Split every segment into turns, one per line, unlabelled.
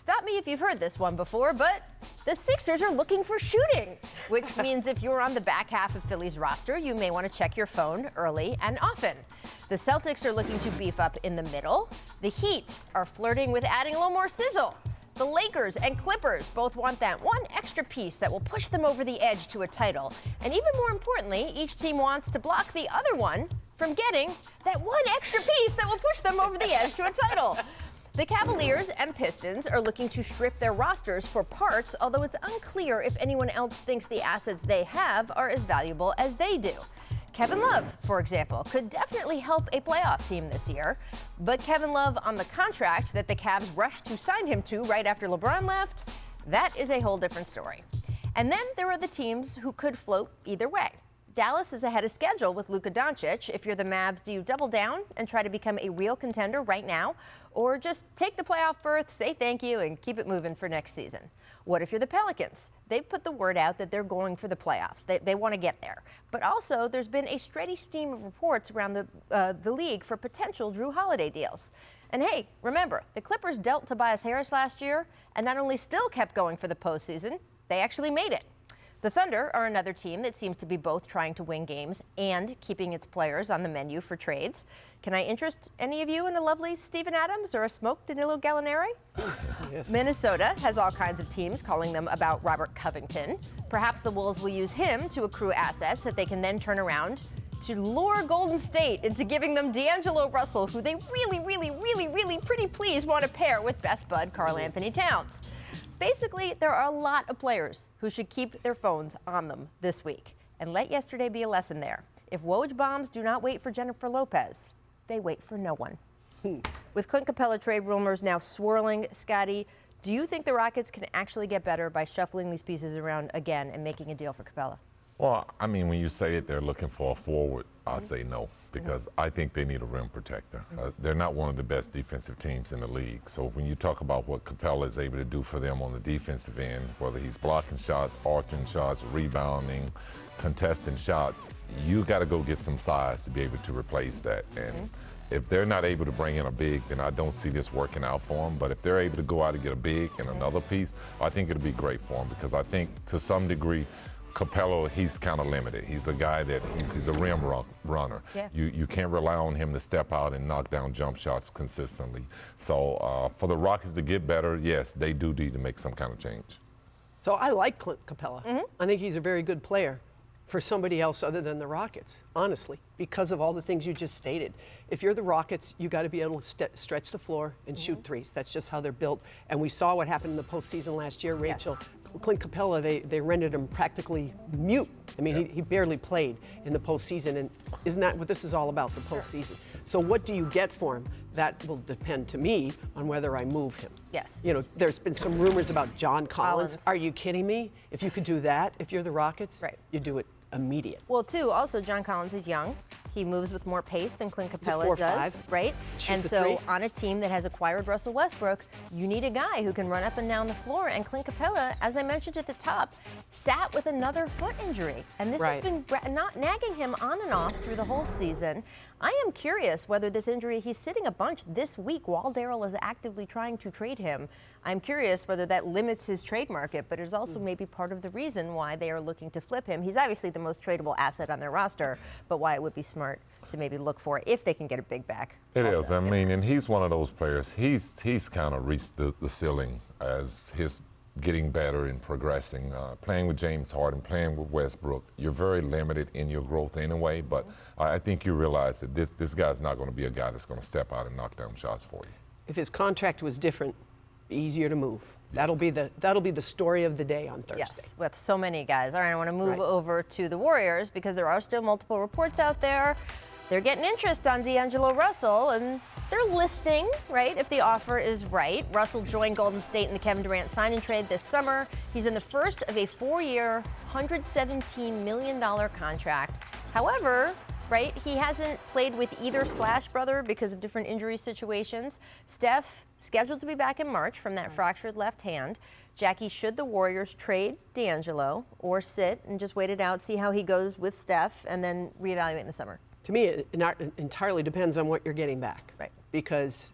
Stop me if you've heard this one before, but the Sixers are looking for shooting, which means if you're on the back half of Philly's roster, you may want to check your phone early and often. The Celtics are looking to beef up in the middle. The Heat are flirting with adding a little more sizzle. The Lakers and Clippers both want that one extra piece that will push them over the edge to a title. And even more importantly, each team wants to block the other one from getting that one extra piece that will push them over the edge to a title. The Cavaliers and Pistons are looking to strip their rosters for parts, although it's unclear if anyone else thinks the assets they have are as valuable as they do. Kevin Love, for example, could definitely help a playoff team this year, but Kevin Love on the contract that the Cavs rushed to sign him to right after LeBron left, that is a whole different story. And then there are the teams who could float either way. Dallas is ahead of schedule with Luka Doncic. If you're the Mavs, do you double down and try to become a real contender right now, or just take the playoff berth, say thank you, and keep it moving for next season? What if you're the Pelicans? They've put the word out that they're going for the playoffs. They want to get there. But also, there's been a steady stream of reports around the league for potential Drew Holiday deals. And hey, remember, the Clippers dealt Tobias Harris last year and not only still kept going for the postseason, they actually made it. The Thunder are another team that seems to be both trying to win games and keeping its players on the menu for trades. Can I interest any of you in a lovely Steven Adams or a smoked Danilo Gallinari? Yes. Minnesota has all kinds of teams calling them about Robert Covington. Perhaps the Wolves will use him to accrue assets that they can then turn around to lure Golden State into giving them D'Angelo Russell, who they really pretty please want to pair with best bud Karl Anthony Towns. Basically, there are a lot of players who should keep their phones on them this week. And let yesterday be a lesson there. If Woj bombs do not wait for Jennifer Lopez, they wait for no one. With Clint Capela trade rumors now swirling, Scottie, do you think the Rockets can actually get better by shuffling these pieces around again and making a deal for Capela?
Well, I mean, when you say it, they're looking for a forward, I'd say no, because I think they need a rim protector. They're not one of the best defensive teams in the league. So when you talk about what Capela is able to do for them on the defensive end, whether he's blocking shots, altering shots, rebounding, contesting shots, you got to go get some size to be able to replace that. And if they're not able to bring in a big, then I don't see this working out for them. But if they're able to go out and get a big and another piece, I think it'll be great for them, because I think to some degree, Capela, he's kind of limited. He's a guy that he's a rim runner. Yeah. You can't rely on him to step out and knock down jump shots consistently. So for the Rockets to get better, yes, they do need to make some kind of change.
So I like Clint Capela. I think he's a very good player for somebody else other than the Rockets, honestly, because of all the things you just stated. If you're the Rockets, you got to be able to stretch the floor and shoot threes. That's just how they're built. And we saw what happened in the postseason last year, Rachel. Yes. Clint Capela, they rendered him practically mute. I mean, he barely played in the postseason, and isn't that what this is all about, the postseason? So what do you get for him? That will depend, to me, on whether I move him.
Yes.
You know, there's been some rumors about John Collins. Are you kidding me? If you could do that, if you're the Rockets, you do it immediate.
Well, too, also, John Collins is young. He moves with more pace than Clint Capela does, right? And so on a team that has acquired Russell Westbrook, you need a guy who can run up and down the floor. And Clint Capela, as I mentioned at the top, sat with another foot injury. And this has been not nagging him on and off through the whole season. I am curious whether this injury, he's sitting a bunch this week while Daryl is actively trying to trade him. I'm curious whether that limits his trade market, but is also maybe part of the reason why they are looking to flip him. He's obviously the most tradable asset on their roster, but why it would be smart to maybe look for if they can get a big back.
It is. I mean, and he's one of those players. He's kind of reached the ceiling as his getting better and progressing. Playing with James Harden, playing with Westbrook, you're very limited in your growth anyway, but I think you realize that this guy's not going to be a guy that's going to step out and knock down shots for you.
If his contract was different, easier to move. That'll be the story of the day on Thursday.
Yes, with so many guys. All right, I want to move over to the Warriors because there are still multiple reports out there. They're getting interest on D'Angelo Russell, and they're listening, right, if the offer is right. Russell joined Golden State in the Kevin Durant sign and trade this summer. He's in the first of a 4-year, $117 million contract. However, right, he hasn't played with either Splash brother because of different injury situations. Steph, scheduled to be back in March from that fractured left hand. Jackie, should the Warriors trade D'Angelo or sit and just wait it out, see how he goes with Steph, and then reevaluate in the summer?
To me, it entirely depends on what you're getting back.
Right.
Because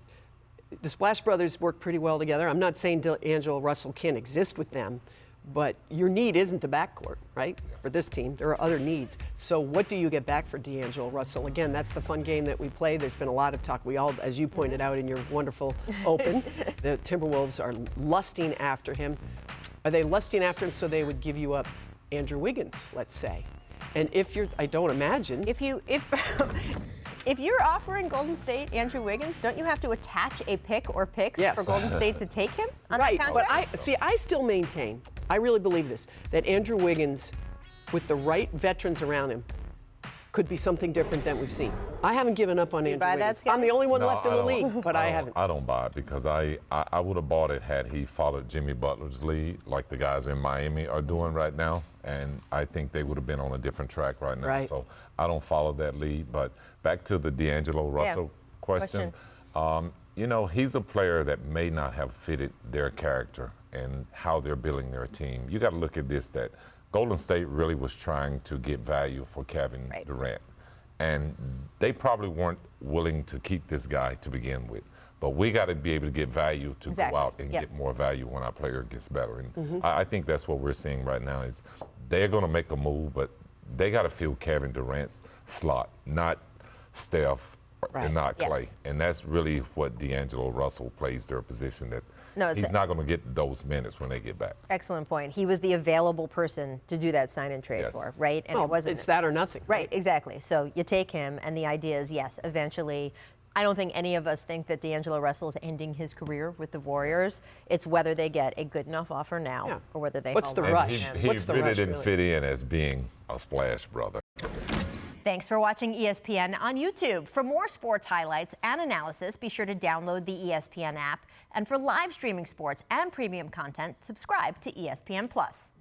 the Splash Brothers work pretty well together. I'm not saying D'Angelo Russell can't exist with them, but your need isn't the backcourt, right?
Yes.
For this team, there are other needs. So what do you get back for D'Angelo Russell? Again, that's the fun game that we play. There's been a lot of talk. We all, as you pointed out in your wonderful open, the Timberwolves are lusting after him. Are they lusting after him so they would give you up Andrew Wiggins, let's say? And if you're, I don't imagine.
If you're offering Golden State Andrew Wiggins, don't you have to attach a pick or picks
Yes.
for Golden State to take him on
Right,
that
but
contract?
I still maintain, I really believe this, that Andrew Wiggins, with the right veterans around him, could be something different than we've seen. I haven't given up on Andrew
buy that,
Wiggins.
Scotty?
I'm the only one
No,
left in
I
the
don't.
league, but I haven't.
I don't buy it because I would have bought it had he followed Jimmy Butler's lead, like the guys in Miami are doing right now, and I think they would have been on a different track right now.
Right.
So I don't follow that lead. But back to the D'Angelo Russell question. You know, he's a player that may not have fitted their character and how they're building their team. You got to look at this, that Golden State really was trying to get value for Kevin Durant. And they probably weren't willing to keep this guy to begin with. But we got to be able to get value to go out and get more value when our player gets better. And I think that's what we're seeing right now is they're going to make a move, but they got to fill Kevin Durant's slot, not Steph and not Clay.
Yes.
And that's really what D'Angelo Russell plays their position, that he's not going to get those minutes when they get back.
Excellent point. He was the available person to do that sign and trade for, right? And it wasn't.
It's that or nothing.
Right, exactly. So you take him, and the idea is, yes, eventually. I don't think any of us think that D'Angelo Russell is ending his career with the Warriors. It's whether they get a good enough offer now or whether they
What's
hold
the
on to
rush?
him.
He
What's the
really
rush,
didn't
really?
fit in as being a splash brother.
Thanks for watching ESPN on YouTube. For more sports highlights and analysis, be sure to download the ESPN app. And for live streaming sports and premium content, subscribe to ESPN Plus.